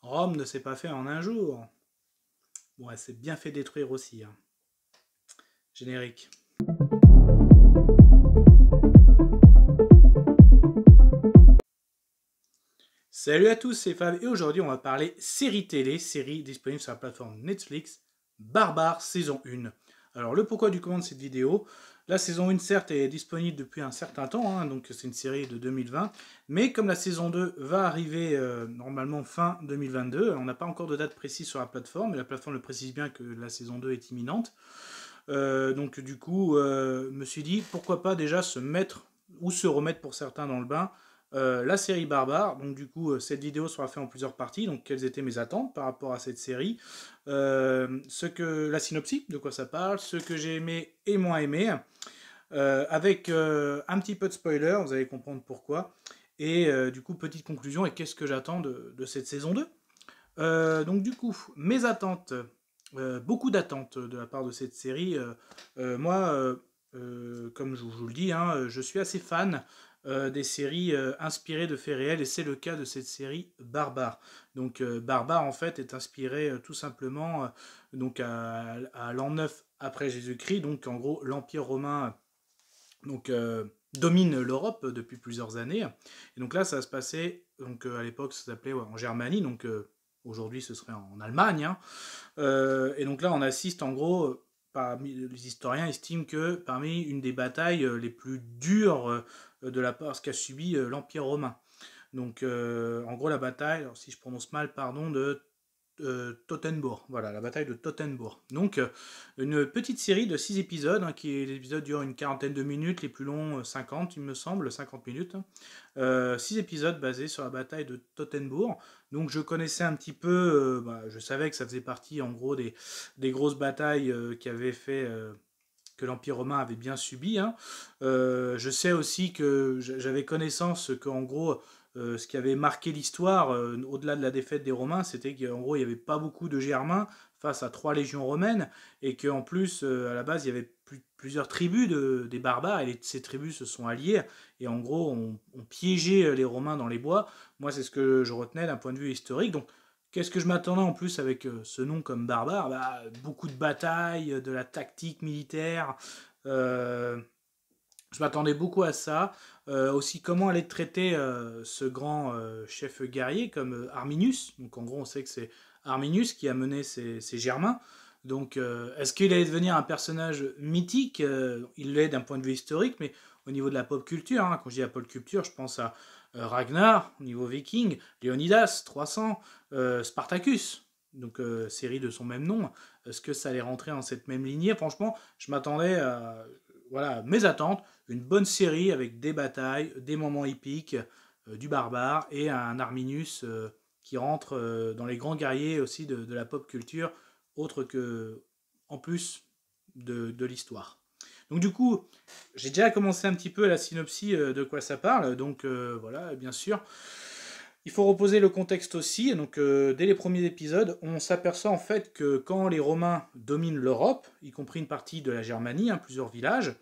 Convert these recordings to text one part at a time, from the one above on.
Rome ne s'est pas fait en un jour. Bon, elle s'est bien fait détruire aussi. Hein. Générique. Salut à tous, c'est Fab et aujourd'hui on va parler série télé, série disponible sur la plateforme Netflix, Barbare saison 1. Alors le pourquoi du comment de cette vidéo, la saison 1 certes est disponible depuis un certain temps, hein, donc c'est une série de 2020, mais comme la saison 2 va arriver normalement fin 2022, on n'a pas encore de date précise sur la plateforme, mais la plateforme le précise bien que la saison 2 est imminente. Donc du coup, me suis dit pourquoi pas déjà se mettre ou se remettre pour certains dans le bain la série Barbare. Donc du coup, cette vidéo sera faite en plusieurs parties. Donc quelles étaient mes attentes par rapport à cette série, la synopsis, de quoi ça parle, ce que j'ai aimé et moins aimé, avec un petit peu de spoiler, vous allez comprendre pourquoi. Et du coup, petite conclusion et qu'est-ce que j'attends de cette saison 2. Donc du coup, mes attentes, beaucoup d'attentes de la part de cette série. Moi, comme je vous le dis, hein, je suis assez fan des séries inspirées de faits réels et c'est le cas de cette série Barbare. Donc Barbare en fait est inspiré tout simplement donc à l'an 9 après Jésus-Christ. Donc en gros l'Empire romain donc domine l'Europe depuis plusieurs années. Et donc là ça va se passer donc à l'époque ça s'appelait en Germanie donc aujourd'hui ce serait en Allemagne. Hein. Et donc là, on assiste en gros, parmi les historiens estiment que parmi une des batailles les plus dures de la part ce qu'a subi l'Empire romain. Donc en gros, la bataille, alors, si je prononce mal, pardon, de Tottenbourg. Voilà, la bataille de Tottenbourg. Donc, une petite série de 6 épisodes, hein, les épisodes durent une quarantaine de minutes, les plus longs 50, il me semble, 50 minutes. 6 épisodes basés sur la bataille de Tottenbourg. Donc, je connaissais un petit peu, je savais que ça faisait partie, en gros, des grosses batailles qui avaient fait que l'Empire romain avait bien subi. Hein. Je sais aussi que j'avais connaissance qu'en gros, ce qui avait marqué l'histoire, au-delà de la défaite des Romains, c'était qu'en gros, il n'y avait pas beaucoup de Germains face à 3 légions romaines, et qu'en plus, à la base, il y avait plusieurs tribus des barbares, et ces tribus se sont alliées, et en gros, on piégé les Romains dans les bois. Moi, c'est ce que je retenais d'un point de vue historique. Donc, qu'est-ce que je m'attendais en plus avec ce nom comme barbare? Beaucoup de batailles, de la tactique militaire. Euh, je m'attendais beaucoup à ça. Aussi, comment allait traiter ce grand chef guerrier comme Arminius. Donc, en gros, on sait que c'est Arminius qui a mené ces Germains. Donc, est-ce qu'il allait devenir un personnage mythique? Il l'est d'un point de vue historique, mais au niveau de la pop culture, hein, quand je dis la pop culture, je pense à Ragnar, au niveau viking, Léonidas, 300, Spartacus, donc série de son même nom. Est-ce que ça allait rentrer dans cette même lignée? Franchement, je m'attendais à voilà, mes attentes, une bonne série avec des batailles, des moments épiques, du barbare et un Arminius qui rentre dans les grands guerriers aussi de la pop culture, autre que en plus de l'histoire. Donc du coup, j'ai déjà commencé un petit peu la synopsis de quoi ça parle, donc voilà, bien sûr. Il faut reposer le contexte aussi, donc dès les premiers épisodes, on s'aperçoit en fait que quand les Romains dominent l'Europe, y compris une partie de la Germanie, hein, plusieurs villages,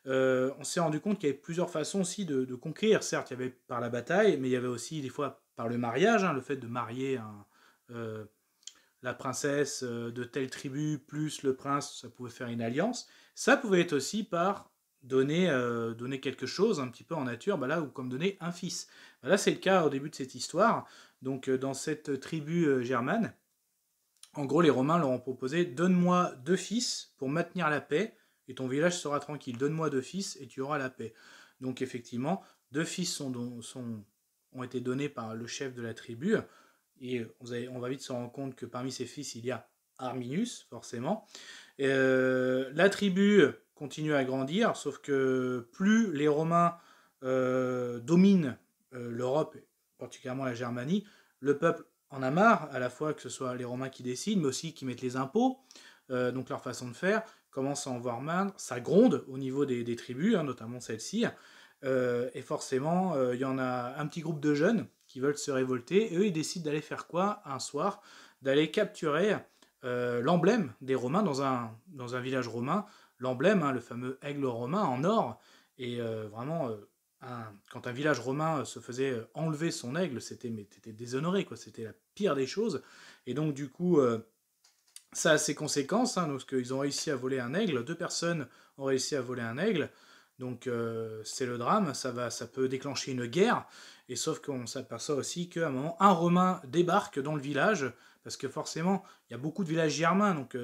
on s'est rendu compte qu'il y avait plusieurs façons aussi de conquérir. Certes, il y avait par la bataille, mais il y avait aussi des fois par le mariage, hein, le fait de marier la princesse de telle tribu plus le prince, ça pouvait faire une alliance. Ça pouvait être aussi par donner quelque chose un petit peu en nature, là, ou comme donner un fils. Là, c'est le cas au début de cette histoire. Donc, dans cette tribu germane, en gros, les Romains leur ont proposé donne-moi 2 fils pour maintenir la paix, et ton village sera tranquille. Donne-moi 2 fils et tu auras la paix. Donc, effectivement, 2 fils ont été donnés par le chef de la tribu. Et on va vite se rendre compte que parmi ces fils, il y a Arminius, forcément. La tribu continue à grandir, sauf que plus les Romains dominent l'Europe, particulièrement la Germanie, le peuple en a marre, à la fois que ce soit les Romains qui décident, mais aussi qui mettent les impôts, donc leur façon de faire, commence à en voir marre, ça gronde au niveau des tribus, hein, notamment celle-ci, et forcément, il y en a un petit groupe de jeunes qui veulent se révolter, et eux, ils décident d'aller faire quoi un soir? D'aller capturer l'emblème des Romains dans un village romain, l'emblème, hein, le fameux aigle romain en or, et vraiment quand un village romain se faisait enlever son aigle, t'étais déshonoré, quoi. C'était la pire des choses. Et donc, du coup, ça a ses conséquences, hein, parce qu'ils ont réussi à voler un aigle. 2 personnes ont réussi à voler un aigle. Donc, c'est le drame. Ça peut déclencher une guerre. Et sauf qu'on s'aperçoit aussi qu'à un moment, un Romain débarque dans le village, parce que forcément, il y a beaucoup de villages germains. Donc,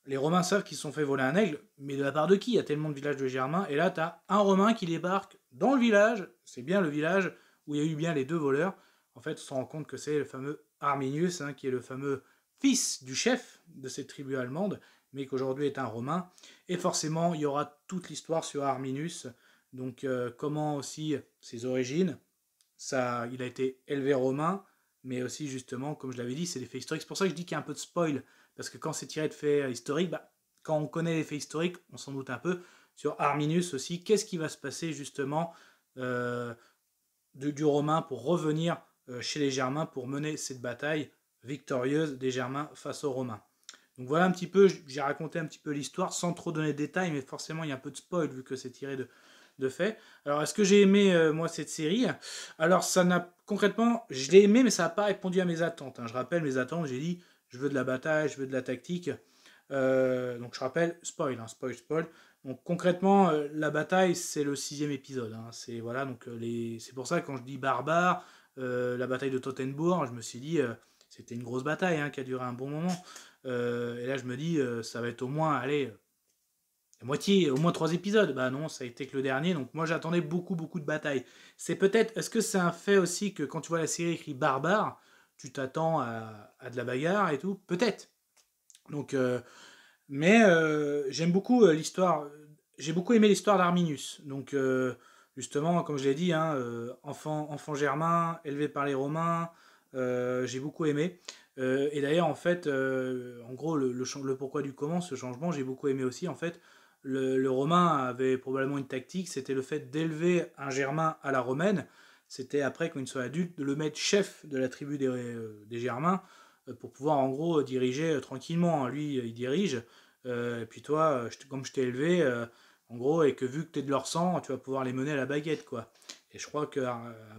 les Romains savent qu'ils se sont fait voler un aigle, mais de la part de qui? Il y a tellement de villages de Germains, et là, tu as un Romain qui débarque dans le village, c'est bien le village où il y a eu bien les 2 voleurs. En fait, on se rend compte que c'est le fameux Arminius, hein, qui est le fameux fils du chef de cette tribu allemande, mais qu'aujourd'hui est un Romain. Et forcément, il y aura toute l'histoire sur Arminius, donc comment aussi ses origines, ça, il a été élevé romain, mais aussi justement, comme je l'avais dit, c'est des faits historiques. C'est pour ça que je dis qu'il y a un peu de spoil, parce que quand c'est tiré de faits historiques, bah, quand on connaît les faits historiques, on s'en doute un peu. Sur Arminius aussi, qu'est-ce qui va se passer justement euh, du Romain pour revenir chez les Germains pour mener cette bataille victorieuse des Germains face aux Romains. Donc voilà un petit peu, j'ai raconté un petit peu l'histoire sans trop donner de détails, mais forcément il y a un peu de spoil vu que c'est tiré de faits. Alors est-ce que j'ai aimé moi cette série? Alors ça n'a concrètement, je l'ai aimé mais ça n'a pas répondu à mes attentes, hein. Je rappelle mes attentes, j'ai dit je veux de la bataille, je veux de la tactique. Donc je rappelle, spoil, hein, spoil. Donc concrètement, la bataille, c'est le 6e épisode, hein. C'est voilà, donc c'est pour ça que quand je dis barbare, la bataille de Tottenbourg, je me suis dit, c'était une grosse bataille, hein, qui a duré un bon moment. Et là, je me dis, ça va être au moins, allez, la moitié, au moins 3 épisodes. Bah non, ça a été que le dernier. Donc moi, j'attendais beaucoup, beaucoup de batailles. C'est peut-être, est-ce que c'est un fait aussi que quand tu vois la série écrit barbare, tu t'attends à de la bagarre et tout? Peut-être. Donc mais j'aime beaucoup l'histoire. J'ai beaucoup aimé l'histoire d'Arminius. Donc, justement, comme je l'ai dit, hein, enfant germain, élevé par les Romains, j'ai beaucoup aimé. Et d'ailleurs, en fait, en gros, le pourquoi du comment, ce changement, j'ai beaucoup aimé aussi. En fait, le Romain avait probablement une tactique, c'était le fait d'élever un Germain à la romaine. C'était après, quand il soit adulte, de le mettre chef de la tribu des Germains pour pouvoir en gros diriger tranquillement. Lui, il dirige, et puis toi, comme je t'ai élevé, en gros, et que vu que tu es de leur sang, tu vas pouvoir les mener à la baguette, quoi. Et je crois que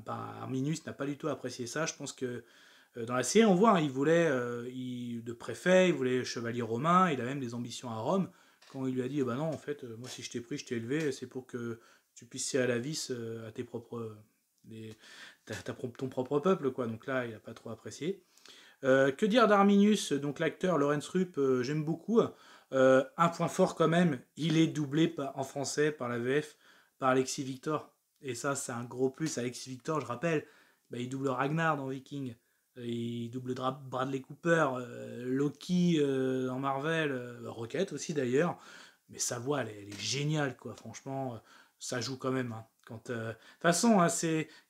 Arminius n'a pas du tout apprécié ça. Je pense que dans la série, on voit, hein, il voulait de préfet, il voulait chevalier romain, il a même des ambitions à Rome. Quand il lui a dit, bah non, en fait, moi si je t'ai pris, je t'ai élevé, c'est pour que tu puisses serrer la vis à tes propres, les- ton propre peuple, quoi. Donc là, il n'a pas trop apprécié. Que dire d'Arminius, donc l'acteur Laurence Rupp, j'aime beaucoup. Un point fort quand même, il est doublé en français par la VF, par Alexis Victor. Et ça, c'est un gros plus. Alexis Victor, je rappelle, bah, il double Ragnar dans Viking. Il double Bradley Cooper, Loki dans Marvel, Rocket aussi d'ailleurs. Mais sa voix, elle est géniale, quoi. Franchement, ça joue quand même, hein. De toute façon, hein,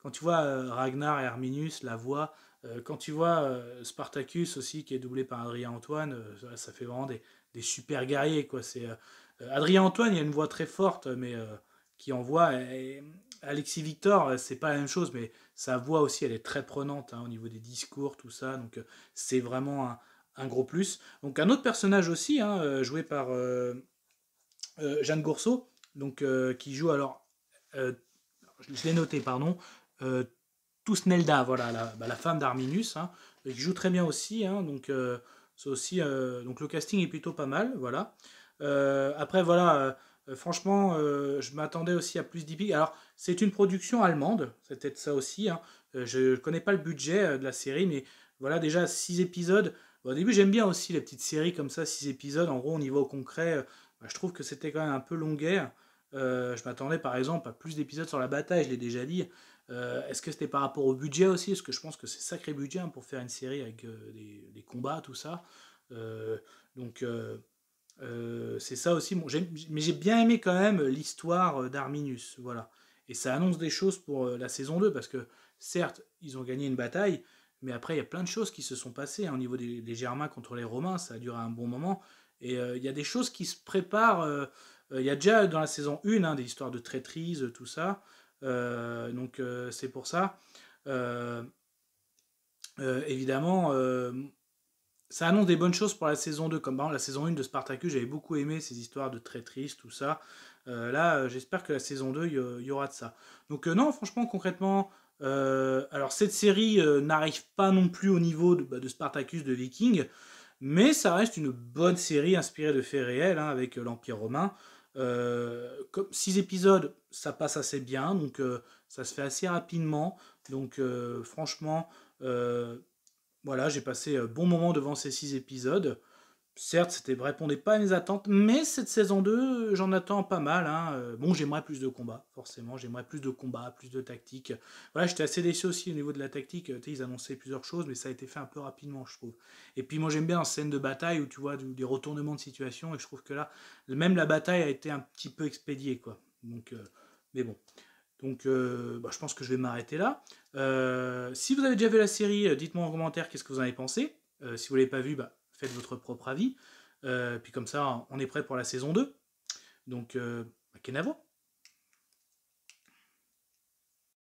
quand tu vois Ragnar et Arminius, la voix, quand tu vois Spartacus aussi, qui est doublé par Adrien Antoine, ça fait vraiment des super guerriers, quoi. Adrien Antoine, il a une voix très forte, mais qui envoie. Et Alexis Victor, c'est pas la même chose, mais sa voix aussi, elle est très prenante, hein, au niveau des discours, tout ça. Donc c'est vraiment un gros plus. Donc un autre personnage aussi, hein, joué par Jeanne Gourceau, donc qui joue alors, euh, je l'ai noté, pardon, euh, Tusnelda, voilà, la femme d'Arminius, hein, qui joue très bien aussi, hein, donc c'est aussi, donc le casting est plutôt pas mal, voilà. Après, voilà, franchement, je m'attendais aussi à plus d'hippies. Alors, c'est une production allemande, c'est peut-être ça aussi, hein. Je connais pas le budget de la série, mais voilà, déjà 6 épisodes. Bon, au début, j'aime bien aussi les petites séries comme ça, 6 épisodes. En gros, au niveau concret, bah, je trouve que c'était quand même un peu longuet. Je m'attendais par exemple à plus d'épisodes sur la bataille, je l'ai déjà dit. Est-ce que c'était par rapport au budget aussi? Parce que je pense que c'est sacré budget, hein, pour faire une série avec des combats, tout ça. Euh, donc c'est ça aussi. Bon, mais j'ai bien aimé quand même l'histoire d'Arminius. Voilà. Et ça annonce des choses pour la saison 2 parce que certes, ils ont gagné une bataille, mais après, il y a plein de choses qui se sont passées, hein, au niveau des Germains contre les Romains. Ça a duré un bon moment. Et il y a des choses qui se préparent. Il y a déjà dans la saison 1, hein, des histoires de traîtrise, tout ça. Donc c'est pour ça. Euh, évidemment, ça annonce des bonnes choses pour la saison 2. Comme par exemple la saison 1 de Spartacus, j'avais beaucoup aimé ces histoires de très tristes, tout ça. Là, j'espère que la saison 2, il y aura de ça. Donc non, franchement, concrètement, alors cette série n'arrive pas non plus au niveau de Spartacus, de Viking, mais ça reste une bonne série inspirée de faits réels, hein, avec l'Empire romain. Comme 6 épisodes, ça passe assez bien, donc ça se fait assez rapidement. Donc franchement, euh, voilà, j'ai passé un bon moment devant ces 6 épisodes. Certes, c'était répondait pas à mes attentes, mais cette saison 2, j'en attends pas mal, hein. Bon, j'aimerais plus de combats, forcément. J'aimerais plus de combats, plus de tactique. Voilà, j'étais assez déçu aussi au niveau de la tactique. Tu sais, ils annonçaient plusieurs choses, mais ça a été fait un peu rapidement, je trouve. Et puis moi, j'aime bien en scène de bataille où tu vois des retournements de situation, et je trouve que là, même la bataille a été un petit peu expédiée, quoi. Donc, mais bon. Donc, bah, je pense que je vais m'arrêter là. Si vous avez déjà vu la série, dites-moi en commentaire qu'est-ce que vous en avez pensé. Si vous ne l'avez pas vu, bah, faites votre propre avis. Puis comme ça, on est prêt pour la saison 2. Donc, bah, Kenavo.